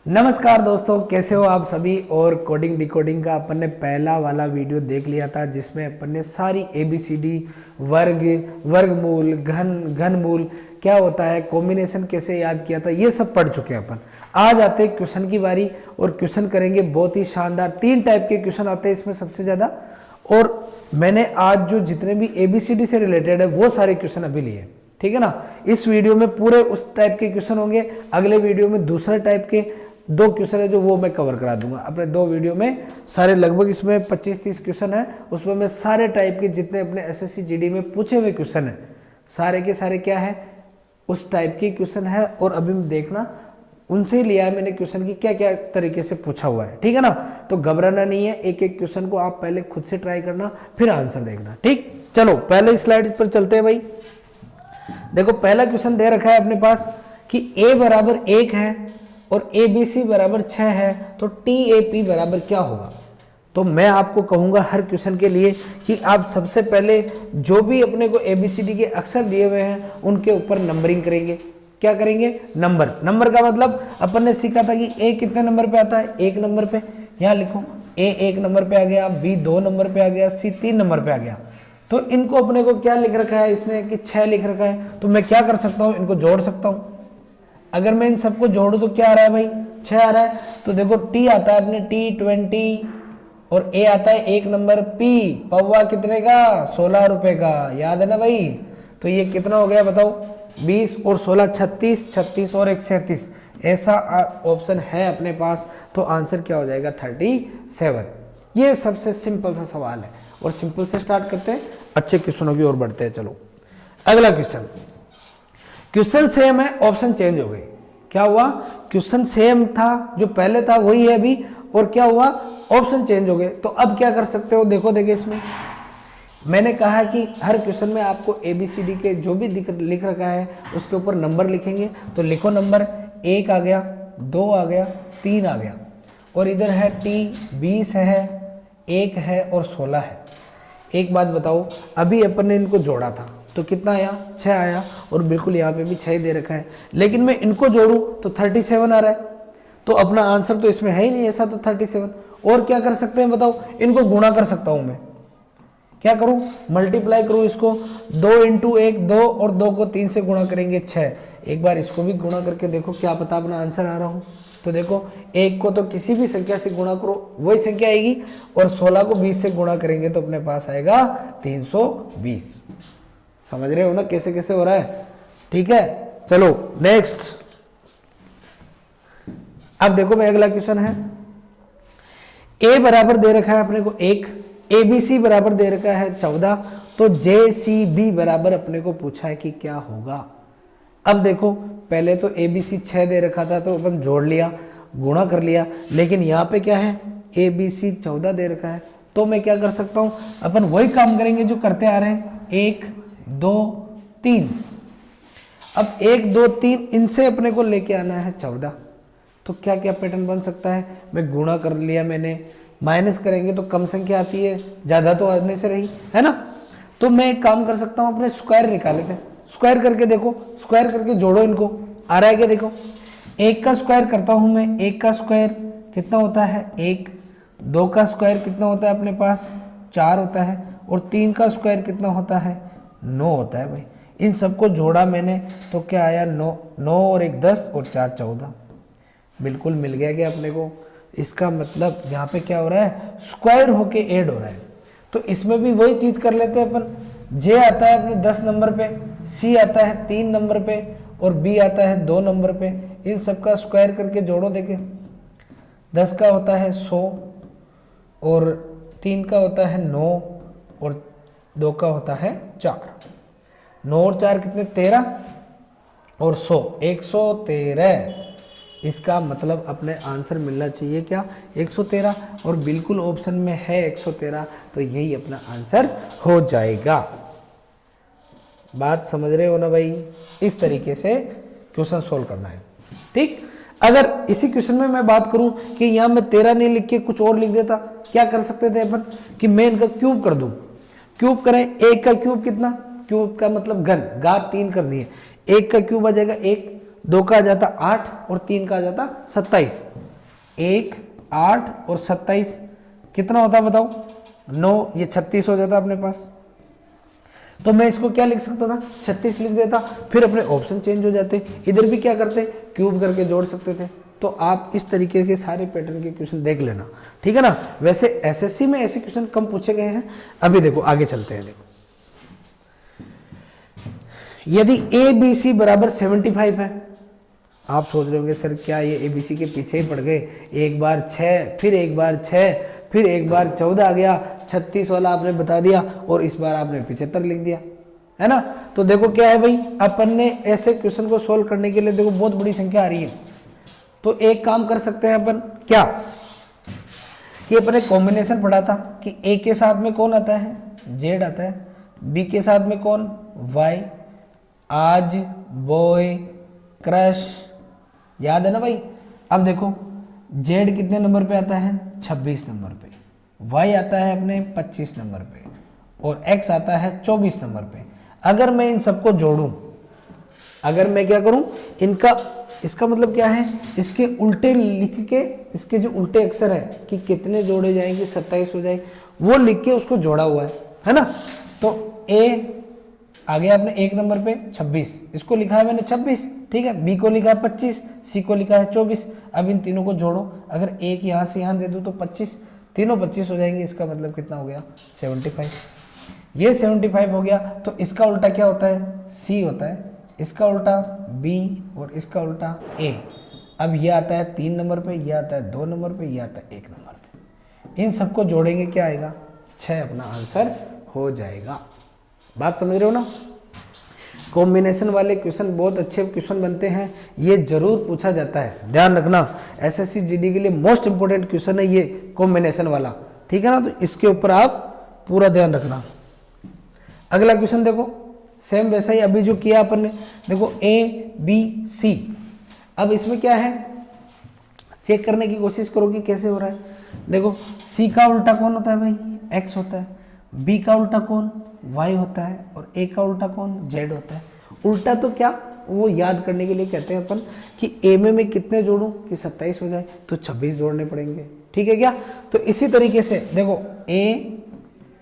नमस्कार दोस्तों, कैसे हो आप सभी। और कोडिंग डिकोडिंग का अपन ने पहला वाला वीडियो देख लिया था जिसमें अपन ने सारी ABCD, वर्ग, वर्गमूल, घनमूल क्या होता है, कॉम्बिनेशन कैसे याद किया था, ये सब पढ़ चुके हैं अपन। आज आते हैं क्वेश्चन की बारी और क्वेश्चन करेंगे बहुत ही शानदार। 3 टाइप के क्वेश्चन आते हैं इसमें सबसे ज़्यादा, और मैंने आज जो जितने भी ABCD से रिलेटेड है वो सारे क्वेश्चन अभी लिए, ठीक है ना। इस वीडियो में पूरे उस टाइप के क्वेश्चन होंगे, अगले वीडियो में दूसरे टाइप के 2 क्वेश्चन है जो वो मैं कवर करा दूंगा अपने 2 वीडियो में। सारे लगभग इसमें 25-30 क्वेश्चन है, उसमें मैं सारे टाइप के जितने अपने SSC GD में पूछे हुए क्वेश्चन है सारे के सारे क्या है, उस टाइप के क्वेश्चन है। और अभी देखना उनसे ही लिया है मैंने क्वेश्चन की क्या क्या तरीके से पूछा हुआ है, ठीक है ना। तो घबराना नहीं है, एक एक क्वेश्चन को आप पहले खुद से ट्राई करना, फिर आंसर देखना, ठीक। चलो पहले स्लाइड पर चलते हैं भाई। देखो पहला क्वेश्चन दे रखा है अपने पास कि a बराबर 1 है और ABC बराबर 6 है, तो TAP बराबर क्या होगा। तो मैं आपको कहूंगा हर क्वेश्चन के लिए कि आप सबसे पहले जो भी अपने को ABCD के अक्षर दिए हुए हैं उनके ऊपर नंबरिंग करेंगे। क्या करेंगे, नंबर का मतलब अपन ने सीखा था कि A कितने नंबर पे आता है, 1 नंबर पे। यहाँ लिखो A 1 नंबर पे आ गया, B 2 नंबर पे आ गया, C 3 नंबर पे आ गया। तो इनको अपने को क्या लिख रखा है इसने कि 6 लिख रखा है, तो मैं क्या कर सकता हूँ, इनको जोड़ सकता हूँ। अगर मैं इन सबको जोड़ू तो क्या आ रहा है भाई, 6 आ रहा है। तो देखो T आता है अपने T20 और A आता है 1 नंबर P, पौवा कितने का, 16 रुपए का, याद है ना भाई। तो ये कितना हो गया बताओ, 20 और 16 36, 36 और 1 37, ऐसा ऑप्शन है अपने पास। तो आंसर क्या हो जाएगा, 37। ये सबसे सिंपल सा सवाल है और सिंपल से स्टार्ट करते हैं, अच्छे क्वेश्चनों की ओर बढ़ते हैं। चलो अगला क्वेश्चन सेम है, ऑप्शन चेंज हो गए। क्या हुआ, क्वेश्चन सेम था, जो पहले था वही है अभी, और क्या हुआ, ऑप्शन चेंज हो गए। तो अब क्या कर सकते हो, देखो इसमें मैंने कहा कि हर क्वेश्चन में आपको ABCD के जो भी लिख रखा है उसके ऊपर नंबर लिखेंगे। तो लिखो नंबर, 1 आ गया, 2 आ गया, 3 आ गया, और इधर है T 20 है, 1 है और 16 है। एक बात बताओ, अभी अपन ने इनको जोड़ा था तो कितना आया, 6 आया, और बिल्कुल यहाँ पे भी 6 दे रखा है। लेकिन मैं इनको जोड़ूं तो 37 आ रहा है। तो अपना आंसर तो इसमें है ही नहीं ऐसा, तो 37। और क्या कर सकते हैं बताओ, इनको गुणा कर सकता हूं मैं। क्या करूं, मल्टीप्लाई करूं इसको, 2 × 1 2, और 2 को 3 से गुणा करेंगे 6। एक बार इसको भी गुणा करके देखो, क्या पता अपना आंसर आ रहा हो। तो देखो 1 को तो किसी भी संख्या से गुणा करो वही संख्या आएगी, और 16 को 20 से गुणा करेंगे तो अपने पास आएगा 320। समझ रहे हो ना कैसे कैसे हो रहा है, ठीक है। चलो नेक्स्ट, अब देखो भाई अगला क्वेश्चन है, A बराबर दे रखा है अपने को 1, ABC बराबर दे रखा है 14, तो JCB बराबर अपने को पूछा है कि क्या होगा। अब देखो पहले तो ABC 6 दे रखा था तो अपन जोड़ लिया, गुणा कर लिया, लेकिन यहाँ पे क्या है, ABC 14 दे रखा है। तो मैं क्या कर सकता हूँ, अपन वही काम करेंगे जो करते आ रहे हैं, 1 2 3। अब 1 2 3 इनसे अपने को लेके आना है 14। तो क्या क्या पैटर्न बन सकता है, मैं गुणा कर लिया मैंने, माइनस करेंगे तो कम संख्या आती है, ज्यादा तो आने से रही है ना। तो मैं एक काम कर सकता हूँ, अपने स्क्वायर निकाले थे, स्क्वायर करके देखो, स्क्वायर करके जोड़ो इनको, आ रहा है क्या, देखो 1 का स्क्वायर करता हूं मैं, 1 का स्क्वायर कितना होता है 1, 2 का स्क्वायर कितना होता है अपने पास 4 होता है, और 3 का स्क्वायर कितना होता है 9 होता है भाई। इन सबको जोड़ा मैंने तो क्या आया, 9 और 1 10 और 4 14, बिल्कुल मिल गया क्या अपने को। इसका मतलब यहाँ पे क्या हो रहा है, स्क्वायर होके ऐड हो रहा है। तो इसमें भी वही चीज कर लेते हैं अपन, J आता है अपने 10 नंबर पे, C आता है 3 नंबर पे, और B आता है 2 नंबर पे। इन सबका स्क्वायर करके जोड़ो, देखे 10 का होता है 100, और 3 का होता है 9, और 2 का होता है 4। 9 और 4 कितने, 13, और 100 113। इसका मतलब अपने आंसर मिलना चाहिए क्या, 113, और बिल्कुल ऑप्शन में है 113, तो यही अपना आंसर हो जाएगा। बात समझ रहे हो ना भाई, इस तरीके से क्वेश्चन सोल्व करना है, ठीक। अगर इसी क्वेश्चन में मैं बात करूं कि यहां मैं 13 नहीं लिख के कुछ और लिख देता, क्या कर सकते थे अपन कि मैं इनका क्यूब कर दूं। क्यूब करें, 1 का क्यूब कितना, क्यूब का मतलब घन, घात 3 करनी है, 1 का क्यूब आ जाएगा 1, 2 का आ जाता 8 और 3 का आ जाता 27। 1, 8 और 27 कितना होता बताओ? 9, ये 36 हो जाता अपने पास। तो मैं इसको क्या लिख सकता था? 36 लिख देता, फिर अपने ऑप्शन चेंज हो जाते, इधर भी क्या करते, क्यूब करके जोड़ सकते थे। तो आप इस तरीके के सारे पैटर्न के क्वेश्चन देख लेना, ठीक है ना। वैसे एसएससी में ऐसे क्वेश्चन कम पूछे गए हैं। अभी देखो आगे चलते हैं। देखो यदि ए बी सी बराबर 75 है, आप सोच रहे होंगे सर क्या ये ए बी सी के पीछे ही पड़ गए, एक बार 6, फिर एक बार 6, फिर एक बार 14 आ गया, 36 वाला आपने बता दिया और इस बार आपने 75 लिख दिया, है ना। तो देखो क्या है भाई, अपन ने ऐसे क्वेश्चन को सोल्व करने के लिए देखो बहुत बड़ी संख्या आ रही है। तो एक काम कर सकते हैं अपन, क्या कि अपन एक कॉम्बिनेशन पढ़ा था कि ए के साथ में कौन आता है, जेड आता है, बी के साथ में कौन, वाई, आज, बॉय, क्रश, याद है ना भाई। अब देखो जेड कितने नंबर पे आता है, 26 नंबर पे, वाई आता है अपने 25 नंबर पे और एक्स आता है 24 नंबर पे। अगर मैं इन सबको जोड़ूं, अगर मैं क्या करूं, इनका इसका मतलब क्या है, इसके उल्टे लिख के, इसके जो उल्टे अक्षर है कि कितने जोड़े जाएंगे 27 हो जाए, वो लिख के उसको जोड़ा हुआ है ना। तो ए आ गया अपने 1 नंबर पे 26, इसको लिखा है मैंने 26, ठीक है। बी को लिखा है 25, सी को लिखा है 24। अब इन तीनों को जोड़ो, अगर एक यहाँ से यहाँ दे दूँ तो 25, तीनों 25 हो जाएंगे। इसका मतलब कितना हो गया, 75। ये 75 हो गया। तो इसका उल्टा क्या होता है, सी होता है, इसका उल्टा बी और इसका उल्टा ए। अब ये आता है 3 नंबर पे, ये आता है 2 नंबर पे, ये आता है 1 नंबर पे। इन सबको जोड़ेंगे क्या आएगा, 6 अपना आंसर हो जाएगा। बात समझ रहे हो ना। कॉम्बिनेशन वाले क्वेश्चन बहुत अच्छे क्वेश्चन बनते हैं, ये जरूर पूछा जाता है, ध्यान रखना। एसएससी जीडी के लिए मोस्ट इंपोर्टेंट क्वेश्चन है ये कॉम्बिनेशन वाला, ठीक है ना। तो इसके ऊपर आप पूरा ध्यान रखना। अगला क्वेश्चन देखो, सेम वैसा ही अभी जो किया अपन ने। देखो ए बी सी, अब इसमें क्या है, चेक करने की कोशिश करो कि कैसे हो रहा है। देखो सी का उल्टा कौन होता है भाई, एक्स होता है, बी का उल्टा कौन, वाई होता है, और ए का उल्टा कौन, जेड होता है। उल्टा तो क्या, वो याद करने के लिए कहते हैं अपन कि ए में मैं कितने जोड़ूं कि 27 हो जाए, तो 26 जोड़ने पड़ेंगे, ठीक है क्या। तो इसी तरीके से देखो ए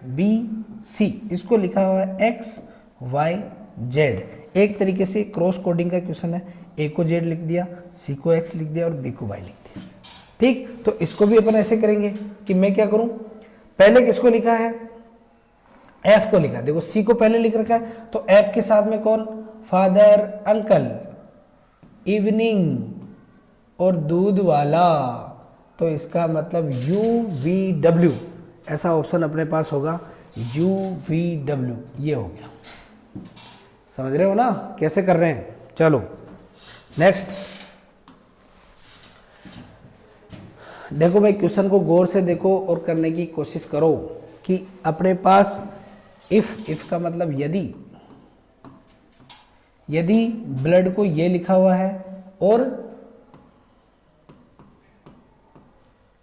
बी सी, इसको लिखा हुआ है एक्स वाई जेड, एक तरीके से क्रॉस कोडिंग का क्वेश्चन है। ए को जेड लिख दिया, सी को एक्स लिख दिया और बी को वाई लिख दिया, ठीक। तो इसको भी अपन ऐसे करेंगे कि मैं क्या करूं, पहले किसको लिखा है, एफ को लिखा। देखो सी को पहले लिख रखा है, तो एफ के साथ में कौन, फादर, अंकल, इवनिंग और दूध वाला। तो इसका मतलब यू वी डब्ल्यू, ऐसा ऑप्शन अपने पास होगा, यू वी डब्ल्यू, ये हो गया। समझ रहे हो ना कैसे कर रहे हैं। चलो नेक्स्ट देखो भाई, क्वेश्चन को गौर से देखो और करने की कोशिश करो कि अपने पास इफ का मतलब यदि ब्लड को ये लिखा हुआ है और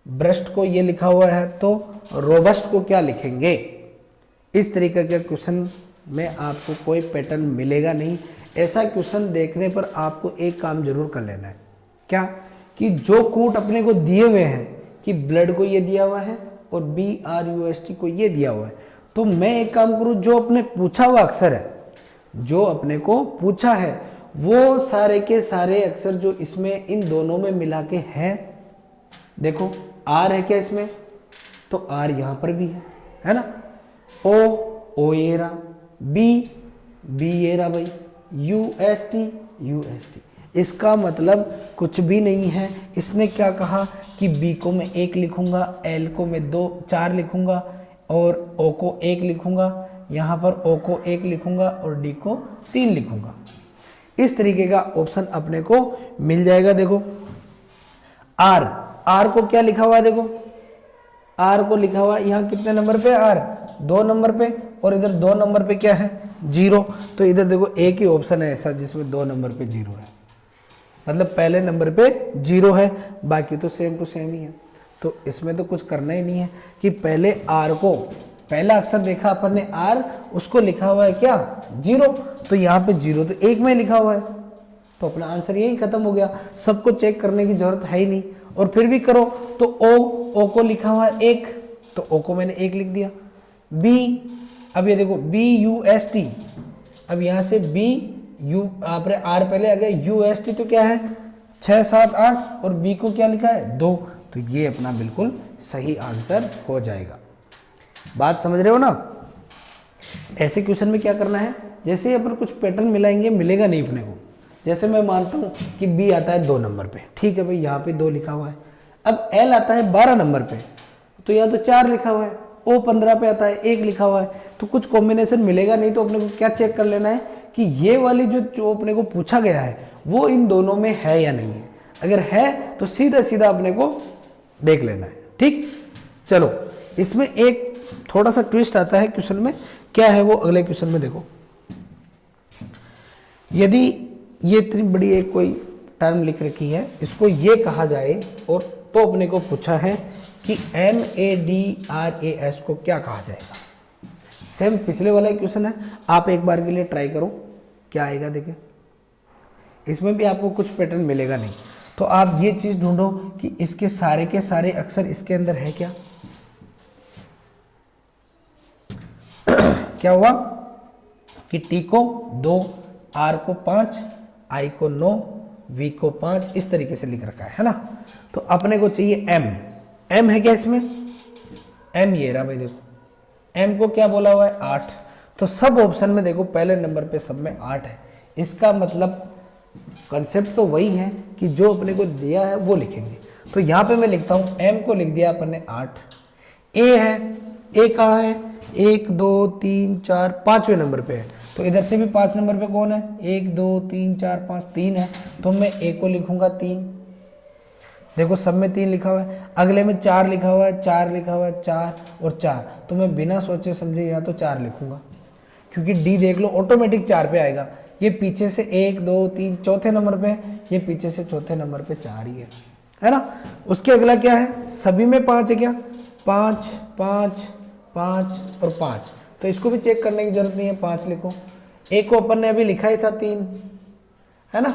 ब्रेस्ट को ये लिखा हुआ है, तो रोबस्ट को क्या लिखेंगे। इस तरीके के क्वेश्चन में आपको कोई पैटर्न मिलेगा नहीं। ऐसा क्वेश्चन देखने पर आपको एक काम जरूर कर लेना है, क्या कि जो कूट अपने को दिए हुए हैं कि ब्लड को ये दिया हुआ है और BRUST को ये दिया हुआ है, तो मैं एक काम करूं, जो अपने पूछा हुआ अक्षर है, जो अपने को पूछा है, वो सारे के सारे अक्षर जो इसमें इन दोनों में मिला के हैं, देखो आर है क्या इसमें, तो आर यहां पर भी है ना। ओ ये रहा, बी ये रहा भाई, UST। इसका मतलब कुछ भी नहीं है। इसने क्या कहा कि बी को मैं 1 लिखूंगा, एल को मैं 4 लिखूंगा और ओ को 1 लिखूंगा, यहाँ पर ओ को 1 लिखूंगा और डी को 3 लिखूंगा। इस तरीके का ऑप्शन अपने को मिल जाएगा। देखो आर को क्या लिखा हुआ है, देखो आर को लिखा हुआ यहाँ कितने नंबर पे, आर 2 नंबर पे, और इधर 2 नंबर पे क्या है, 0। तो इधर देखो एक ही ऑप्शन है ऐसा जिसमें 2 नंबर पे 0 है, मतलब पहले नंबर पे 0 है, बाकी तो सेम टू सेम ही है। तो इसमें तो कुछ करना ही नहीं है कि पहले आर को, पहला अक्षर देखा अपन ने आर, उसको लिखा हुआ है क्या, 0। तो यहाँ पे 0 तो 1 में लिखा हुआ है, तो अपना आंसर यही खत्म हो गया, सबको चेक करने की जरूरत है ही नहीं। और फिर भी करो तो ओ को लिखा हुआ है 1, तो ओ को मैंने 1 लिख दिया। बी, अब ये देखो BUST, अब यहां से आपने आर पहले आ गया, UST तो क्या है 6 7 8, और बी को क्या लिखा है 2, तो ये अपना बिल्कुल सही आंसर हो जाएगा। बात समझ रहे हो ना। ऐसे क्वेश्चन में क्या करना है, जैसे अपन कुछ पैटर्न मिलाएंगे, मिलेगा नहीं अपने को। जैसे मैं मानता हूं कि बी आता है 2 नंबर पे, ठीक है भाई, यहाँ पे 2 लिखा हुआ है। अब एल आता है 12 नंबर पे, तो यहाँ तो 4 लिखा हुआ है। ओ 15 पे आता है 1 लिखा हुआ है, तो कुछ कॉम्बिनेशन मिलेगा नहीं। तो अपने को क्या चेक कर लेना है कि ये वाली जो अपने को पूछा गया है वो इन दोनों में है या नहीं है। अगर है तो सीधा सीधा अपने को देख लेना है, ठीक। चलो, इसमें एक थोड़ा सा ट्विस्ट आता है क्वेश्चन में, क्या है वो अगले क्वेश्चन में देखो। यदि ये इतनी बड़ी एक कोई टर्म लिख रखी है, इसको ये कहा जाए, और तो अपने को पूछा है कि MADRAS को क्या कहा जाएगा। सेम पिछले वाला क्वेश्चन है, आप एक बार के लिए ट्राई करो क्या आएगा। देखिए इसमें भी आपको कुछ पैटर्न मिलेगा नहीं, तो आप ये चीज ढूंढो कि इसके सारे के सारे अक्षर इसके अंदर है क्या। क्या हुआ कि टी को 2, आर को 5, आई को 9, वी को 5, इस तरीके से लिख रखा है ना। तो अपने को चाहिए एम है क्या इसमें, एम ये रहा भाई, देखो एम को क्या बोला हुआ है 8, तो सब ऑप्शन में देखो पहले नंबर पे सब में 8 है। इसका मतलब कंसेप्ट तो वही है कि जो अपने को दिया है वो लिखेंगे। तो यहाँ पे मैं लिखता हूँ एम को लिख दिया अपन ने 8, ए है, ए कहाँ है 1 2 3 4 5वें नंबर पे है, तो इधर से भी 5 नंबर पे कौन है 1 2 3 4 5 3 है, तो मैं ए को लिखूंगा 3। देखो सब में 3 लिखा हुआ है, अगले में 4 लिखा हुआ है, 4 लिखा हुआ है, 4 और 4, तो मैं बिना सोचे समझे यहाँ तो 4 लिखूंगा, क्योंकि डी देख लो ऑटोमेटिक 4 पे आएगा। ये पीछे से 1 2 3 चौथे नंबर पे, ये पीछे से चौथे नंबर पे 4 ही है ना। उसके अगला क्या है, सभी में 5 है क्या, 5 5 5 और 5, तो इसको भी चेक करने की जरूरत नहीं है, 5 लिखो। ए को अपन ने अभी लिखा ही था 3, है ना।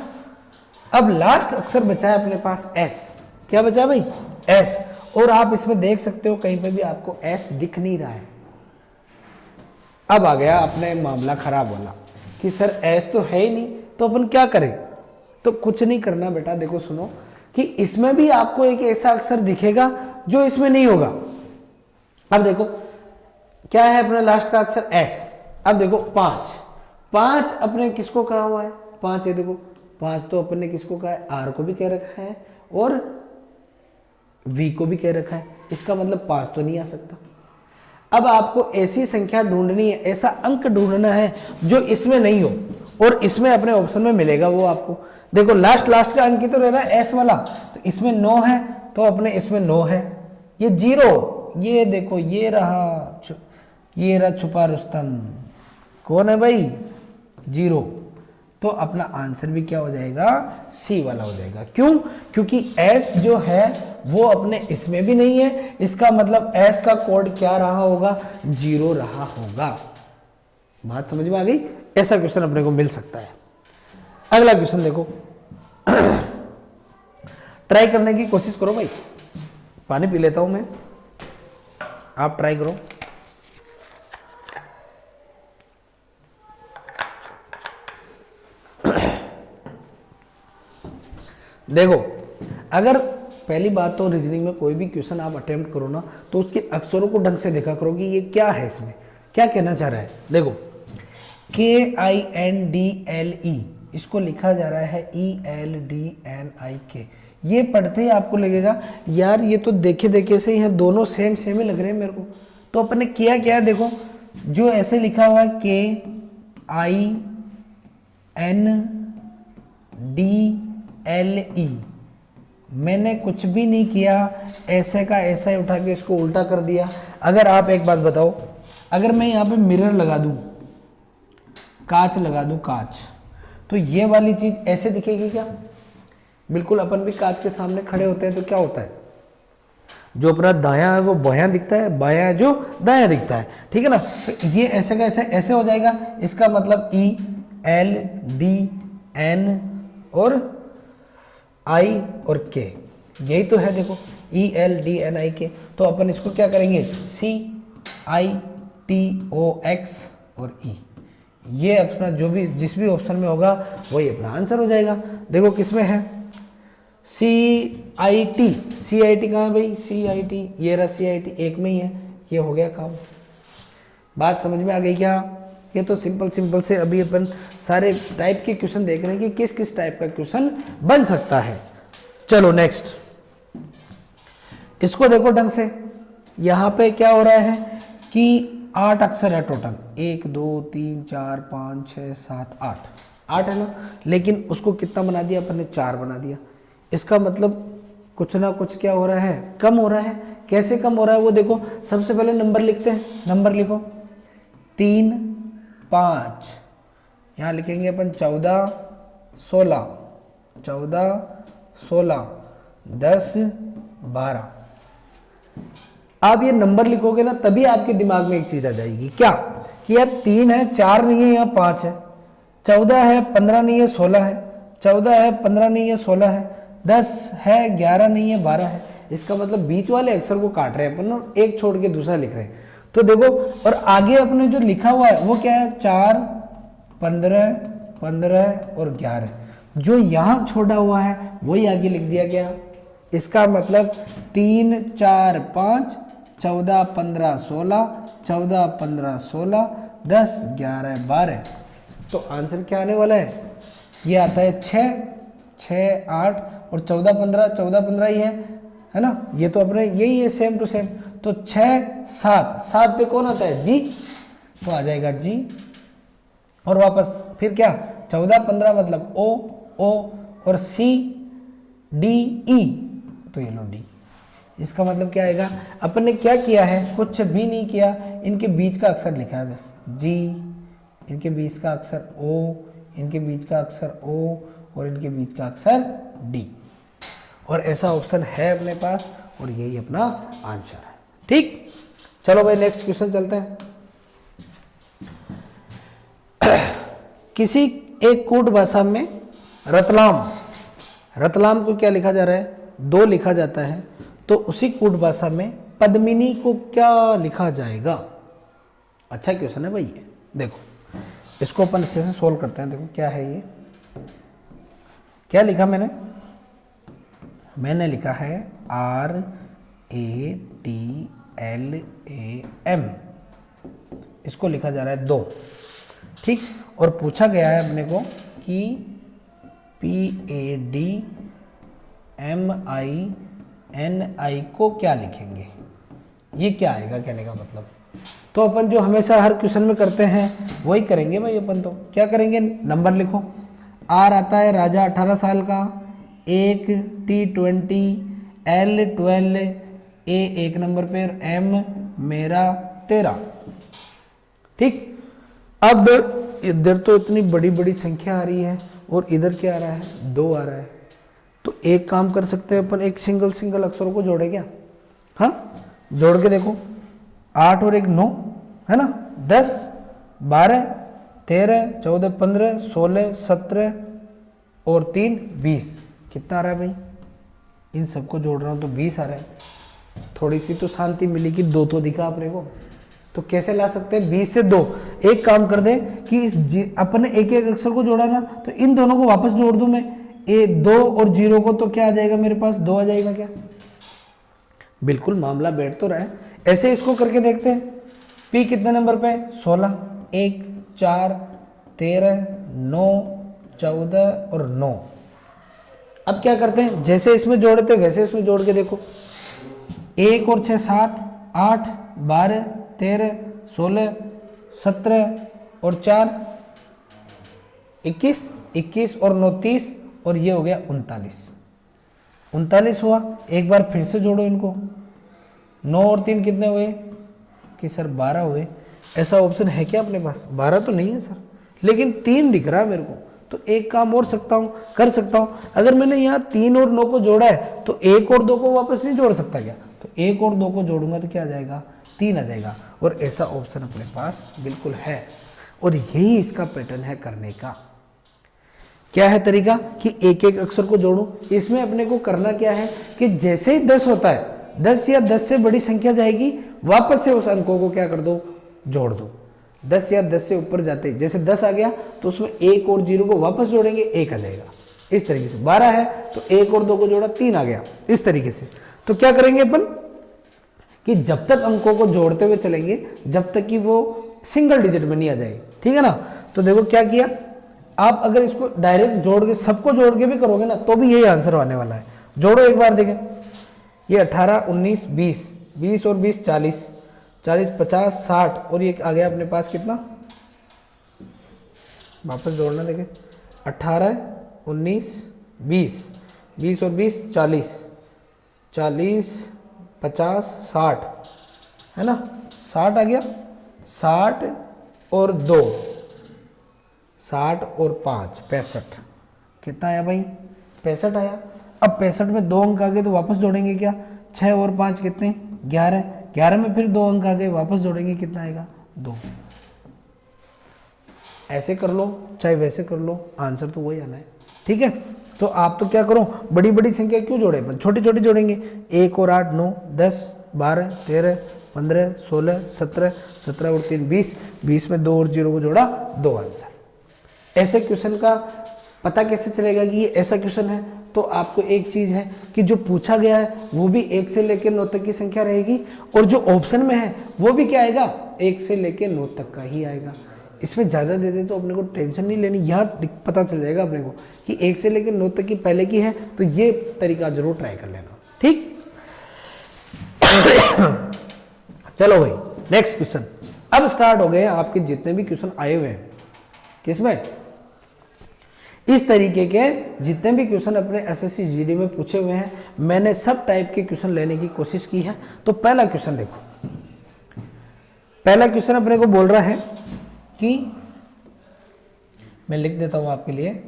अब लास्ट अक्षर बचा है अपने पास एस, क्या बचा भाई एस, और आप इसमें देख सकते हो कहीं पे भी आपको एस दिख नहीं रहा है। अब आ गया अपने मामला खराब वाला कि सर एस तो है ही नहीं, तो अपन क्या करें। तो कुछ नहीं करना बेटा, देखो सुनो कि इसमें भी आपको एक ऐसा अक्षर दिखेगा जो इसमें नहीं होगा। अब देखो क्या है अपना लास्ट का अक्षर एस। अब देखो 5 अपने किसको कहा हुआ है 5 है, देखो 5 तो अपन ने किसको कहा है, आर को भी कह रखा है और वी को भी कह रखा है, इसका मतलब 5 तो नहीं आ सकता। अब आपको ऐसी संख्या ढूंढनी है, ऐसा अंक ढूंढना है जो इसमें नहीं हो और इसमें अपने ऑप्शन में मिलेगा वो आपको। देखो लास्ट का अंक तो रह रहा है एस वाला, तो इसमें 9 है, तो अपने इसमें 9 है। ये 0, ये देखो ये रहा छुपा रुस्तम, कौन है भाई 0, तो अपना आंसर भी क्या हो जाएगा सी वाला हो जाएगा। क्यों, क्योंकि एस जो है वो अपने इसमें भी नहीं है, इसका मतलब एस का कोड क्या रहा होगा 0 रहा होगा। बात समझ में आ गई। ऐसा क्वेश्चन अपने को मिल सकता है। अगला क्वेश्चन देखो ट्राई करने की कोशिश करो भाई, पानी पी लेता हूं मैं, आप ट्राई करो। देखो अगर पहली बात तो रीजनिंग में कोई भी क्वेश्चन आप अटेम्प्ट करो ना, तो उसके अक्षरों को ढंग से देखा करो कि ये क्या है, इसमें क्या कहना चाह रहा है। देखो KINDLE इसको लिखा जा रहा है ELDNIK। ये पढ़ते ही आपको लगेगा यार ये तो देखे देखे से ही दोनों सेम ही लग रहे हैं मेरे को। तो अपन ने किया क्या है, देखो जो ऐसे लिखा हुआ है KINDLE, मैंने कुछ भी नहीं किया, ऐसे का ऐसा ही उठा के इसको उल्टा कर दिया। अगर आप एक बात बताओ, अगर मैं यहाँ पे मिरर लगा दूं, कांच लगा दूं, कांच, तो ये वाली चीज ऐसे दिखेगी क्या? बिल्कुल अपन भी कांच के सामने खड़े होते हैं तो क्या होता है, जो अपना दायां है वो बायां दिखता है, बायां है जो दायां दिखता है, ठीक है ना। तो ये ऐसे का ऐसे ऐसे हो जाएगा, इसका मतलब ELDNIK और आई और के, यही तो है देखो, ELDNIK। तो अपन इसको क्या करेंगे, CITOX और E, ये अपना जो भी जिस भी ऑप्शन में होगा वही अपना आंसर हो जाएगा। देखो किसमें है, CIT कहाँ है भाई, CIT ये रहा, CIT एक में ही है, ये हो गया काम। बात समझ में आ गई क्या? ये तो सिंपल से अभी अपन सारे टाइप के क्वेश्चन देख रहे हैं कि किस किस टाइप का क्वेश्चन बन सकता है। चलो नेक्स्ट, इसको देखो ढंग से। यहाँ पे क्या हो रहा है कि 8 अक्षर है टोटल, 1 2 3 4 5 6 7 8 है ना, लेकिन उसको कितना बना दिया अपन ने, 4 बना दिया। इसका मतलब कुछ ना कुछ क्या हो रहा है, कम हो रहा है। कैसे कम हो रहा है वो देखो, सबसे पहले नंबर लिखते हैं, नंबर लिखो 3 5, यहाँ लिखेंगे अपन 14 16 10 12। आप ये नंबर लिखोगे ना तभी आपके दिमाग में एक चीज आ जाएगी, क्या कि यार 3 है 4 नहीं है, यहाँ 5 है, 14 है 15 नहीं है 16 है, 14 है 15 नहीं है 16 है, 10 है 11 नहीं है 12 है। इसका मतलब बीच वाले अक्षर को काट रहे हैं अपन और एक छोड़ के दूसरा लिख रहे हैं। तो देखो, और आगे अपने जो लिखा हुआ है वो क्या है, 4 15 15 और 11, जो यहाँ छोड़ा हुआ है वही आगे लिख दिया गया। इसका मतलब 3 4 5 14 15 16 14 15 16 10 11 12। तो आंसर क्या आने वाला है, ये आता है 6 8 और 14 15 ही है ना, ये तो अपने यही है सेम टू सेम। तो 6 7 पे कौन आता है, जी, तो आ जाएगा जी। और वापस फिर क्या, 14 15 मतलब ओ और C D E, तो ये लो डी। इसका मतलब क्या आएगा, अपन ने क्या किया है, कुछ भी नहीं किया, इनके बीच का अक्षर लिखा है बस, जी, इनके बीच का अक्षर ओ, इनके बीच का अक्षर ओ और इनके बीच का अक्षर डी। और ऐसा ऑप्शन है अपने पास और यही अपना आंसर है। ठीक, चलो भाई नेक्स्ट क्वेश्चन चलते हैं। किसी एक कूट भाषा में रतलाम को क्या लिखा जा रहा है, 2 लिखा जाता है, तो उसी कूट भाषा में पद्मिनी को क्या लिखा जाएगा। अच्छा क्वेश्चन है भाई ये, देखो इसको अपन अच्छे से सोल्व करते हैं। देखो क्या है ये, क्या लिखा मैंने लिखा है RATLAM, इसको लिखा जा रहा है 2, ठीक। और पूछा गया है अपने को कि PADMINI को क्या लिखेंगे, ये क्या आएगा कहने का मतलब। तो अपन जो हमेशा हर क्वेश्चन में करते हैं वही करेंगे भाई। अपन तो क्या करेंगे, नंबर लिखो, R आता है राजा 18 साल का, 1 T20 L12 A 1 नंबर पे, M मेरा 13, ठीक। अब इधर तो इतनी बड़ी बड़ी संख्या आ रही है और इधर क्या आ रहा है, 2 आ रहा है। तो एक काम कर सकते हैं अपन, एक सिंगल अक्षरों को जोड़े क्या, हाँ जोड़ के देखो, 8 और 1 9 है ना, 10 12 13 14 15 16 17 और 3 20, कितना आ रहा है भाई, इन सबको जोड़ रहा हूँ तो 20 आ रहा है। थोड़ी सी तो शांति मिली कि 2 तो दिखा अपने को। तो कैसे ला सकते हैं 20 से 2, एक काम कर दे कि अपने एक अक्षर को जोड़ा ना, तो इन दोनों को वापस जोड़ दूं मैं, 2 और 0 को, तो क्या आ जाएगा मेरे पास, 2 आ जाएगा क्या। बिल्कुल मामला बैठ तो रहा है। ऐसे इसको करके देखते हैं, P कितने नंबर पे, 16, 1 4 13 9 14 और 9। अब क्या करते हैं, जैसे इसमें जोड़े थे वैसे इसमें जोड़ के देखो, 1 और 6 7 8 12 13 16 17 और 4 21 और 9 30 और ये हो गया 39 हुआ। एक बार फिर से जोड़ो इनको, 9 और 3 कितने हुए कि सर 12 हुए। ऐसा ऑप्शन है क्या अपने पास, 12 तो नहीं है सर, लेकिन 3 दिख रहा है मेरे को। तो एक काम और कर सकता हूँ, अगर मैंने यहाँ 3 और 9 को जोड़ा है तो 1 और 2 को वापस नहीं जोड़ सकता क्या, तो 1 और 2 को जोड़ूंगा तो क्या आ जाएगा, 3 आ जाएगा। और ऐसा ऑप्शन अपने पास बिल्कुल है और यही इसका पैटर्न है करने का। क्या है तरीका कि एक एक अक्षर को जोड़ूं। इसमें अपने को करना क्या है कि जैसे ही 10 होता है, 10 या 10 से बड़ी संख्या जाएगी, वापस से उस अंकों को क्या कर दो, जोड़ दो। 10 या 10 से ऊपर जाते ही जैसे 10 आ गया तो उसमें 1 और 0 को वापस जोड़ेंगे, 1 आ जाएगा। इस तरीके से 12 है तो 1 और 2 को जोड़ा, 3 आ गया। इस तरीके से तो क्या करेंगे अपन कि जब तक अंकों को जोड़ते हुए चलेंगे जब तक कि वो सिंगल डिजिट में नहीं आ जाएगी, ठीक है ना। तो देखो क्या किया, आप अगर इसको डायरेक्ट जोड़ के सबको जोड़ के भी करोगे ना तो भी यही आंसर आने वाला है। जोड़ो एक बार देखें, ये 18 19 20, 20 और 20 40, 40 50 60 और ये आ गया अपने पास कितना, वापस जोड़ना देखें, 18 19 20, 20 और 20 40, 40 50 60 है ना, 60 आ गया, 60 और 2, 60 और 5 65, कितना आया भाई, 65 आया। अब 65 में 2 अंक आ गए तो वापस जोड़ेंगे क्या, 6 और 5 कितने, 11, 11 में फिर 2 अंक आ गए, वापस जोड़ेंगे, कितना आएगा, 2। ऐसे कर लो चाहे वैसे कर लो, आंसर तो वही आना है, ठीक है। तो आप तो क्या करो, बड़ी बड़ी संख्या क्यों जोड़े, छोटी छोटी जोड़ेंगे। 1 और 8 9 10 12 13 15 16 17, 17 और 3 20, 20 में 2 और 0 को जोड़ा, 2 आंसर। ऐसे क्वेश्चन का पता कैसे चलेगा कि ये ऐसा क्वेश्चन है, तो आपको एक चीज है कि जो पूछा गया है वो भी 1 से लेकर 9 तक की संख्या रहेगी, और जो ऑप्शन में है वो भी क्या आएगा, 1 से लेकर 9 तक का ही आएगा। इसमें ज़्यादा दे दे तो अपने को टेंशन नहीं लेनी, यहाँ पता चल जाएगा अपने को कि 1 से लेकर 9 तक की पहले की है, तो ये तरीका जरूर ट्राई कर लेना, ठीक। चलो भाई नेक्स्ट क्वेश्चन। अब स्टार्ट हो गए आपके जितने भी क्वेश्चन आए हुए हैं, किसमें, इस तरीके के जितने भी क्वेश्चन अपने एसएससी जीडी में पूछे हुए हैं, मैंने सब टाइप के क्वेश्चन लेने की कोशिश की है। तो पहला क्वेश्चन देखो, पहला क्वेश्चन अपने को बोल रहा है कि, मैं लिख देता हूं आपके लिए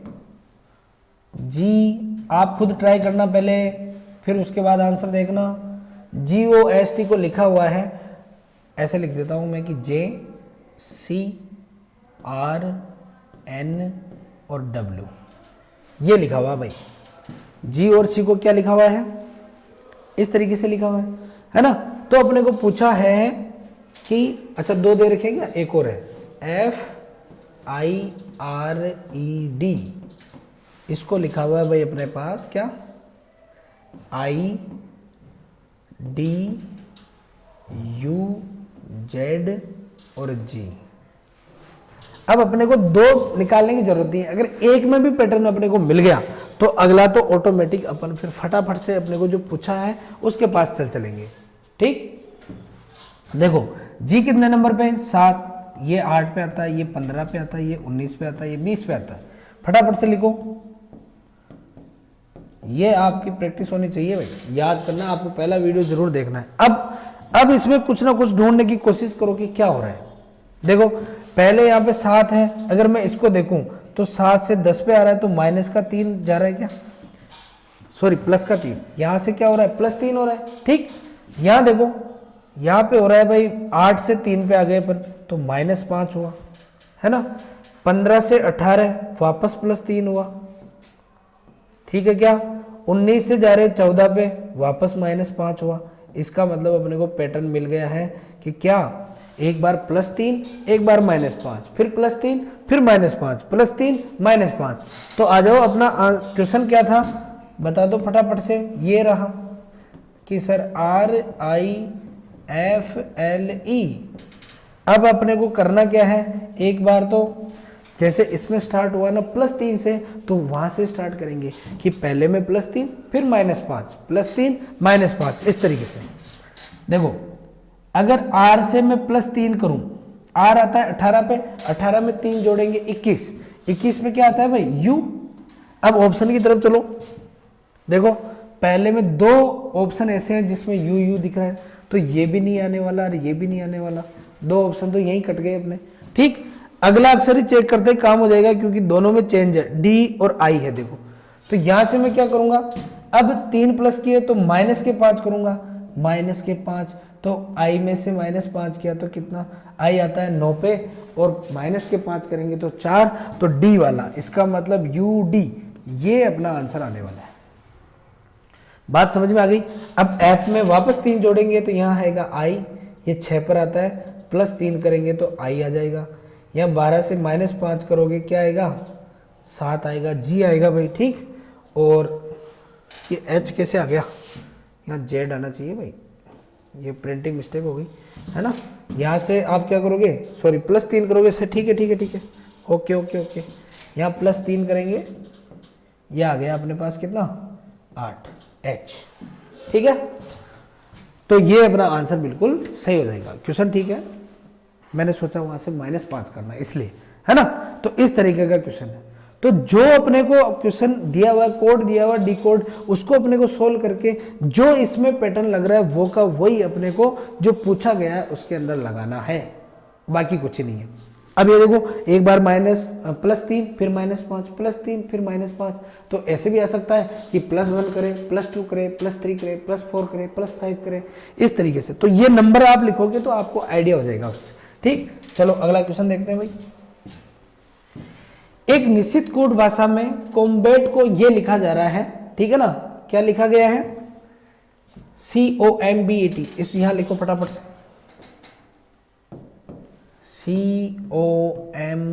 जी, आप खुद ट्राई करना पहले, फिर उसके बाद आंसर देखना। GOST को लिखा हुआ है, ऐसे लिख देता हूं मैं कि JCRN और W, ये लिखा हुआ भाई। G और C को क्या लिखा हुआ है, इस तरीके से लिखा हुआ है ना। तो अपने को पूछा है कि अच्छा 2 दे रखे क्या, एक और है FIRED, इसको लिखा हुआ है भाई अपने पास क्या, IDUZ और G। अब अपने को 2 निकालने की जरूरत नहीं है, अगर एक में भी पैटर्न अपने को मिल गया तो अगला तो ऑटोमेटिक अपन फिर फटाफट से अपने को जो पूछा है उसके पास चलेंगे, ठीक। देखो G कितने नंबर पे, 7, ये 8 पे आता है, ये 15 पे आता है, ये 19 पे आता है, ये 20 पे आता है। फटाफट से लिखो, ये आपकी प्रैक्टिस होनी चाहिए भाई, याद करना, आपको पहला वीडियो जरूर देखना है। अब इसमें कुछ ना कुछ ढूंढने की कोशिश करो कि क्या हो रहा है। देखो पहले यहाँ पे 7 है, अगर मैं इसको देखूं तो 7 से 10 पे आ रहा है, तो माइनस का 3 जा रहा है क्या, सॉरी प्लस का 3, यहां से क्या हो रहा है, +3 हो रहा है, ठीक। यहां देखो यहाँ पे हो रहा है भाई 8 से 3 पे आ गए पर, तो -5 हुआ है ना। 15 से 18 वापस +3 हुआ, ठीक है क्या। 19 से जा रहे 14 पे वापस -5 हुआ। इसका मतलब अपने को पैटर्न मिल गया है कि क्या, एक बार +3, एक बार -5, फिर +3, फिर -5, +3 -5। तो आ जाओ, अपना क्वेश्चन क्या था बता दो फटाफट से। ये रहा कि सर RIFLE। अब अपने को करना क्या है, एक बार तो जैसे इसमें स्टार्ट हुआ ना +3 से, तो वहां से स्टार्ट करेंगे कि पहले में +3 फिर -5, +3 -5, इस तरीके से। देखो अगर R से मैं +3 करूं, R आता है 18 पे, 18 में 3 जोड़ेंगे 21, 21 में क्या आता है भाई U। अब ऑप्शन की तरफ चलो, देखो पहले में 2 ऑप्शन ऐसे हैं जिसमें U दिख रहा है, तो ये भी नहीं आने वाला और ये भी नहीं आने वाला, 2 ऑप्शन तो यहीं कट गए अपने, ठीक। अगला अक्षर ही चेक करते काम हो जाएगा, क्योंकि दोनों में चेंज है, D और I है। देखो तो यहां से मैं क्या करूंगा, अब 3 प्लस किए तो -5 करूंगा, -5, तो I में से -5 किया तो कितना, आई आता है 9 पे और माइनस के 5 करेंगे तो 4, तो डी वाला, इसका मतलब यू डी, ये अपना आंसर आने वाला है। बात समझ में आ गई। अब ऐप में वापस 3 जोड़ेंगे तो यहाँ आएगा आई, ये 6 पर आता है, प्लस 3 करेंगे तो आई आ जाएगा। यहाँ 12 से -5 करोगे क्या आएगा, 7 आएगा, जी आएगा भाई, ठीक। और ये एच कैसे आ गया, यहाँ जेड आना चाहिए भाई, ये प्रिंटिंग मिस्टेक हो गई है ना। यहाँ से आप क्या करोगे, सॉरी प्लस 3 करोगे से, ठीक है ठीक है ठीक है, ओके ओके ओके। यहाँ प्लस 3 करेंगे, ये आ गया अपने पास कितना, 8 एच, ठीक है। तो ये अपना आंसर बिल्कुल सही हो जाएगा। क्वेश्चन ठीक है, मैंने सोचा वहां से -5 करना इसलिए, है ना। तो इस तरीके का क्वेश्चन है। तो जो अपने को क्वेश्चन दिया हुआ, कोड दिया हुआ, डी कोड, उसको अपने को सोल्व करके जो इसमें पैटर्न लग रहा है वो का वही अपने को जो पूछा गया है उसके अंदर लगाना है, बाकी कुछ नहीं है। अब ये देखो, एक बार +3 फिर -5, +3 फिर -5, तो ऐसे भी आ सकता है कि +1 करे, +2 करे, +3 करे, +4 करे, +5 करे, इस तरीके से। तो ये नंबर आप लिखोगे तो आपको आइडिया हो जाएगा उससे, ठीक। चलो अगला क्वेश्चन देखते हैं भाई। एक निश्चित कोड भाषा में कॉम्बैट को ये लिखा जा रहा है, ठीक है ना। क्या लिखा गया है, COMBAT, इस यहां लिखो फटाफट से,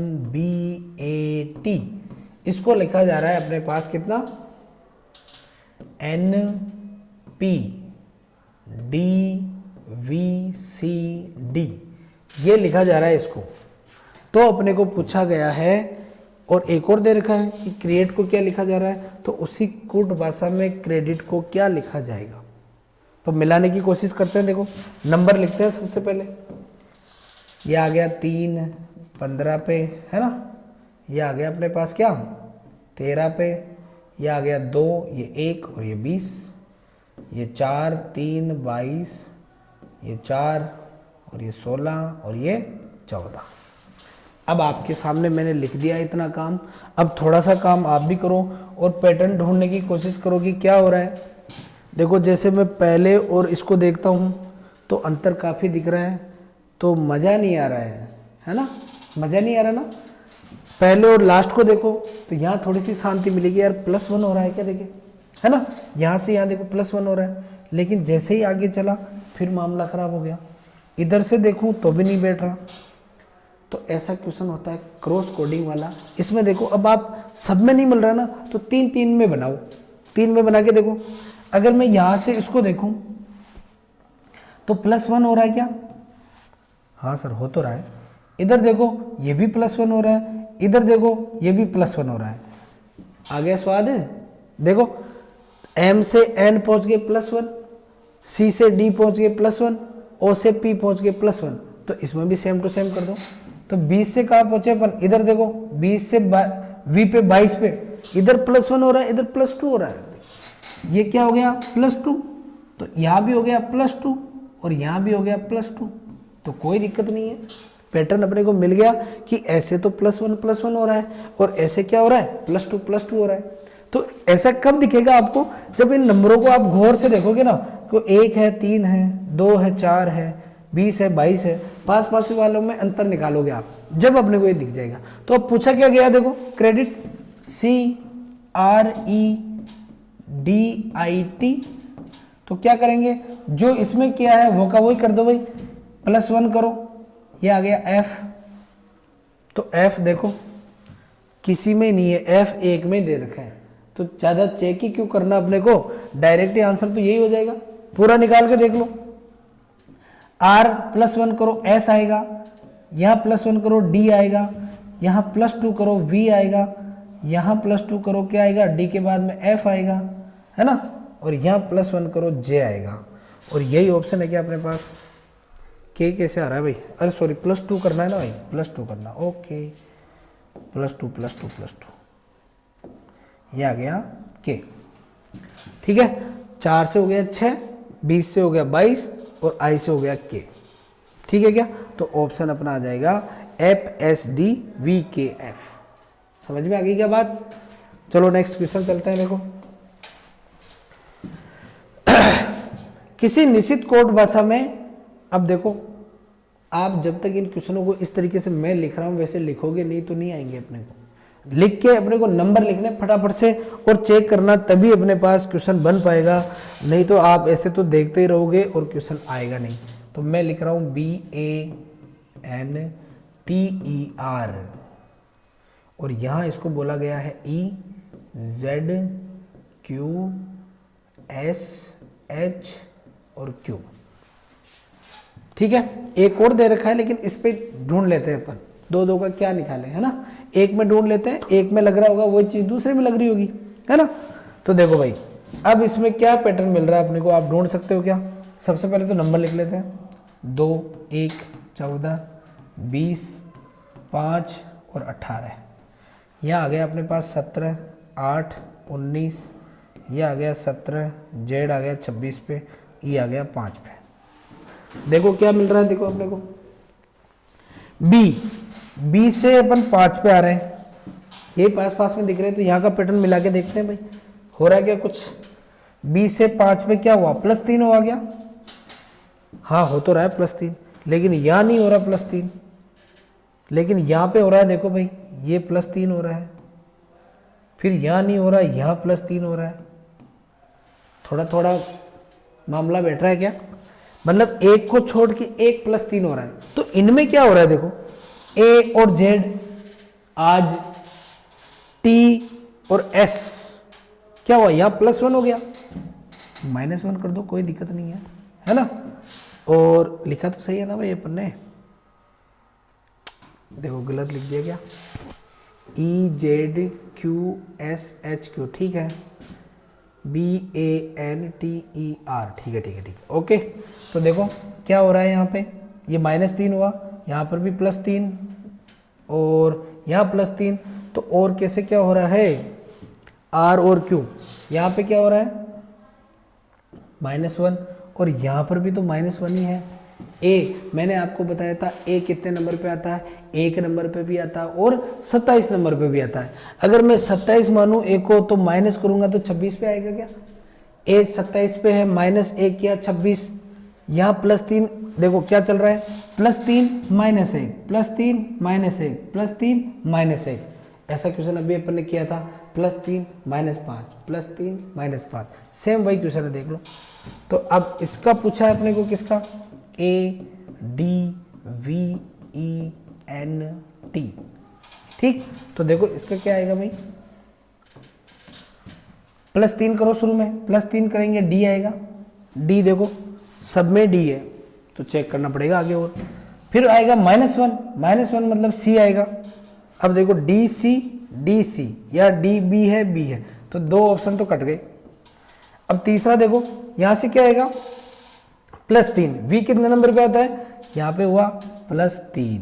COMBAT, इसको लिखा जा रहा है अपने पास कितना, NPDVCD, ये लिखा जा रहा है इसको। तो अपने को पूछा गया है, और एक और दे रखा है कि क्रिएट को क्या लिखा जा रहा है, तो उसी कोड भाषा में क्रेडिट को क्या लिखा जाएगा। तो मिलाने की कोशिश करते हैं। देखो नंबर लिखते हैं सबसे पहले, ये आ गया 3 15 पे, है ना। ये आ गया अपने पास क्या 13 पे, ये आ गया 2, ये 1 और ये 20, ये 4 3 22, ये 4 और ये 16 और ये 14। अब आपके सामने मैंने लिख दिया इतना काम। अब थोड़ा सा काम आप भी करो और पैटर्न ढूंढने की कोशिश करो कि क्या हो रहा है। देखो जैसे मैं पहले और इसको देखता हूँ तो अंतर काफ़ी दिख रहा है, तो मज़ा नहीं आ रहा है ना, मज़ा नहीं आ रहा ना। पहले और लास्ट को देखो तो यहाँ थोड़ी सी शांति मिलेगी, यार +1 हो रहा है क्या, देखिए, है ना। यहाँ से यहाँ देखो +1 हो रहा है, लेकिन जैसे ही आगे चला फिर मामला ख़राब हो गया। इधर से देखूँ तो भी नहीं बैठ रहा। तो ऐसा क्वेश्चन होता है क्रॉस कोडिंग वाला। इसमें देखो, अब आप सब में नहीं मिल रहा ना, तो 3 में बनाओ, 3 में बना के देखो। अगर मैं यहाँ से इसको देखूं तो +1 हो रहा है क्या, हाँ सर हो तो रहा है। इधर देखो ये भी +1 हो रहा है, इधर देखो ये भी +1 हो रहा है। आ गया स्वाद है। देखो M से N पहुंच गए +1, C से D पहुंच गए +1, O से P पहुंच गए +1। तो इसमें भी सेम टू सेम कर दो। तो 20 से कहाँ पहुंचे अपन, इधर देखो 20 से V पे 22 पे, इधर +1 हो रहा है, इधर +2 हो रहा है। ये क्या हो गया +2, तो यहाँ भी हो गया +2 और यहाँ भी हो गया +2। तो कोई दिक्कत नहीं है, पैटर्न अपने को मिल गया कि ऐसे तो +1 हो रहा है और ऐसे क्या हो रहा है +2 हो रहा है। तो ऐसा कब दिखेगा आपको, जब इन नंबरों को आप गौर से देखोगे ना, तो 1 है 3 है 2 है 4 है 20 है 22 है, पास वालों में अंतर निकालोगे आप, जब अपने को ये दिख जाएगा। तो अब पूछा क्या गया, देखो क्रेडिट CREDIT, तो क्या करेंगे, जो इसमें किया है वो का वही कर दो भाई, +1 करो, ये आ गया F। तो F देखो किसी में नहीं है, F एक में दे रखा है, तो ज्यादा चेक ही क्यों करना अपने को, डायरेक्ट ही आंसर तो यही हो जाएगा। पूरा निकाल के देख लो। R +1 करो S आएगा, यहाँ +1 करो D आएगा, यहाँ +2 करो V आएगा, यहाँ +2 करो क्या आएगा, D के बाद में F आएगा, है ना, और यहाँ +1 करो J आएगा। और यही ऑप्शन है क्या अपने पास। K कैसे आ रहा है भाई, अरे सॉरी +2 करना है ना भाई, +2 करना, ओके +2 ये आ गया K, ठीक है। 4 से हो गया 6, 20 से हो गया 22 और I से हो गया K, ठीक है क्या। तो ऑप्शन अपना आ जाएगा FSDVKF। समझ में आ गई क्या बात। चलो नेक्स्ट क्वेश्चन चलते हैं। देखो किसी निश्चित कोड भाषा में, अब देखो आप जब तक इन क्वेश्चनों को इस तरीके से मैं लिख रहा हूँ वैसे लिखोगे नहीं तो नहीं आएंगे अपने को। लिख के अपने को नंबर लिखने फटाफट से और चेक करना, तभी अपने पास क्वेश्चन बन पाएगा, नहीं तो आप ऐसे तो देखते ही रहोगे और क्वेश्चन आएगा नहीं। तो मैं लिख रहा हूँ BANTER और यहाँ इसको बोला गया है EZQSH और Q। ठीक है, एक और दे रखा है लेकिन इस पे ढूंढ लेते हैं अपन, दो दो का क्या निकाले, है ना। एक में ढूंढ लेते हैं, एक में लग रहा होगा वही चीज दूसरे में लग रही होगी, है ना। तो देखो भाई अब इसमें क्या पैटर्न मिल रहा है अपने को, आप ढूंढ सकते हो क्या। सबसे पहले तो नंबर लिख लेते हैं, 2, 1, 14, 20, 5 और 18। यहाँ आ गया अपने पास 17, 8, 19, ये आ गया 17, जेड आ गया 26 पे, ई आ गया 5 पे। देखो क्या मिल रहा है, देखो अपने को बी से अपन 5 पे आ रहे हैं, ये पास पास में दिख रहे हैं, तो यहाँ का पैटर्न मिला के देखते हैं भाई हो रहा है क्या कुछ। बी से 5 पे क्या हुआ, +3 हो गया, हाँ हो तो रहा है +3, लेकिन यहाँ नहीं हो रहा +3, लेकिन यहाँ पे हो रहा है। देखो भाई ये +3 हो रहा है, फिर यहाँ नहीं हो रहा, यहाँ +3 हो रहा है। थोड़ा थोड़ा मामला बैठ रहा है क्या, मतलब एक को छोड़ के एक +3 हो रहा है। तो इनमें क्या हो रहा है, देखो ए और जेड, आज टी और एस क्या हुआ, यहाँ +1 हो गया, -1 कर दो कोई दिक्कत नहीं है ना। और लिखा तो सही है ना भाई अपन ने, देखो गलत लिख दिया क्या, EZQSHQ, ठीक है, BANTER, ठीक है ठीक है ठीक है, ओके। तो देखो क्या हो रहा है यहाँ पे, ये -3 हुआ, यहाँ पर भी +3 और यहाँ +3, तो और कैसे क्या हो रहा है, R और Q, यहाँ पे क्या हो रहा है -1 और यहाँ पर भी तो -1 ही है। A मैंने आपको बताया था A कितने नंबर पे आता है, 1 नंबर पे भी आता है और 27 नंबर पे भी आता है। अगर मैं 27 मानूं A को तो माइनस करूंगा तो 26 पे आएगा क्या, A 27 पे है, -1 किया 26, यहाँ +3, देखो क्या चल रहा है, +3 -1 +3 -1 +3 -1। ऐसा क्वेश्चन अभी अपन ने किया था, +3 -5 +3 -5, सेम वही क्वेश्चन है, देख लो। तो अब इसका पूछा है अपने को, किसका, ADVENT, ठीक। तो देखो इसका क्या आएगा भाई, +3 करो, शुरू में +3 करेंगे D आएगा, D देखो सब में D है तो चेक करना पड़ेगा आगे। और फिर आएगा -1 मतलब C आएगा। अब देखो DC या DB है, B है, तो 2 ऑप्शन तो कट गए। अब तीसरा देखो यहां से क्या आएगा, +3, V कितने नंबर पे आता है, यहाँ पे हुआ +3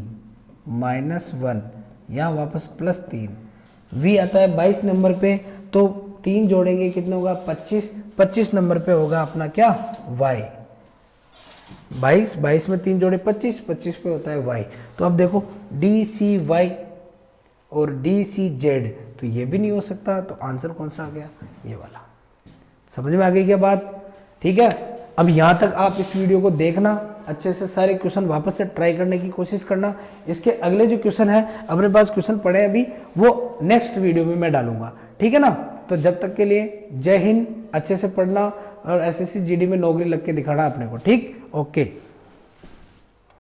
-1, यहाँ वापस +3, V आता है 22 नंबर पे, तो 3 जोड़ेंगे कितने होगा, 25 नंबर पे होगा अपना क्या, Y। 22 में 3 जोड़े 25 पे होता है Y। तो अब देखो DCY और DCZ, तो ये भी नहीं हो सकता, तो आंसर कौन सा आ गया, ये वाला। समझ में आ गई क्या बात, ठीक है। अब यहाँ तक आप इस वीडियो को देखना, अच्छे से सारे क्वेश्चन वापस से ट्राई करने की कोशिश करना। इसके अगले जो क्वेश्चन है अपने पास क्वेश्चन पड़े अभी, वो नेक्स्ट वीडियो में मैं डालूंगा, ठीक है ना। तो जब तक के लिए जय हिंद, अच्छे से पढ़ना और SSC GD में नौकरी लग के दिखाना अपने को, ठीक, ओके।